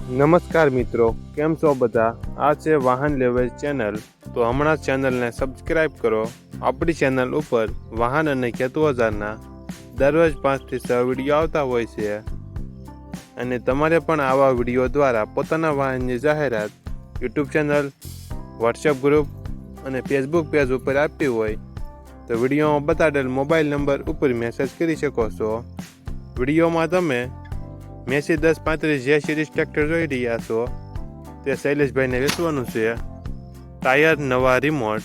નમસ્કાર મિત્રો, કેમ છો બધા? આ છે વાહન લેવેચ ચેનલ. તો હમણાં ચેનલને સબસ્ક્રાઈબ કરો. આપણી ચેનલ ઉપર વાહન અને ખેત ઓજારના દરરોજ 5 થી 6 વિડીયો આવતા હોય છે, અને તમારે પણ આવા વિડીયો દ્વારા પોતાના વાહનની જાહેરાત યુટ્યુબ ચેનલ, વોટ્સએપ ગ્રુપ અને ફેસબુક પેજ ઉપર આપવી હોય તો વિડીયોમાં બતાડેલ મોબાઈલ નંબર ઉપર મેસેજ કરી શકો છો. વિડીયોમાં તમે મેસી 1035 જે સિરીઝ ટ્રેક્ટર જોઈ રહ્યા છો તે શૈલેષભાઈને વેચવાનું છે. ટાયર નવા, રિમોટ,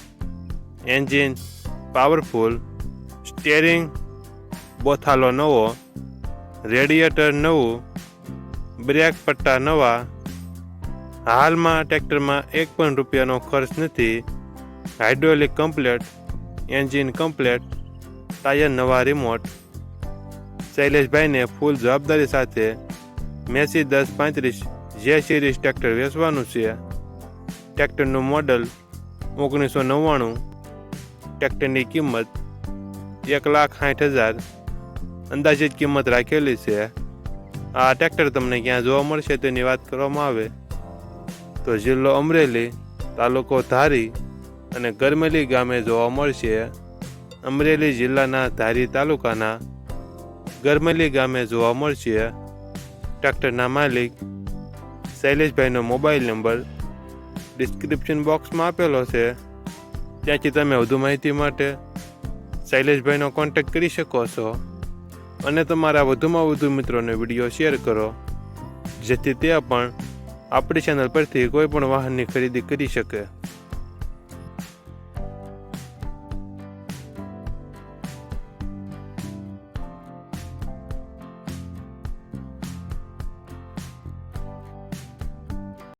એન્જિન પાવરફુલ, સ્ટેરિંગ બોથાલો નવો, રેડિયેટર નવું, બ્રેક પટ્ટા નવા. હાલમાં ટ્રેક્ટરમાં ₹1 ખર્ચ નથી. Hydraulic complete, engine complete, tyre નવા, રિમોટ. શૈલેષભાઈને ફૂલ જવાબદારી સાથે મેસી 1035 જે સિરીઝ ટ્રેક્ટર વેચવાનું છે. ટ્રેક્ટરનું મોડલ 1999. ટ્રેક્ટરની કિંમત 1,60,000 અંદાજિત કિંમત રાખેલી છે. આ ટ્રેક્ટર તમને ક્યાં જોવા મળશે તેની વાત કરવામાં આવે તો જિલ્લો અમરેલી, તાલુકો ધારી અને ગરમેલી ગામે જોવા મળશે. અમરેલી જિલ્લાના ધારી તાલુકાના ગરમેલી ગામે જોવા મળશે. ટ્રેક્ટરના માલિક શૈલેષભાઈનો મોબાઈલ નંબર ડિસ્ક્રિપ્શન બોક્સમાં આપેલો છે. ત્યાંથી તમે વધુ માહિતી માટે શૈલેષભાઈનો કોન્ટેક્ટ કરી શકો છો, અને તમારા વધુમાં વધુ મિત્રોને વિડીયો શેર કરો, જેથી તે પણ આપણી ચેનલ પરથી કોઈ પણ વાહનની ખરીદી કરી શકે.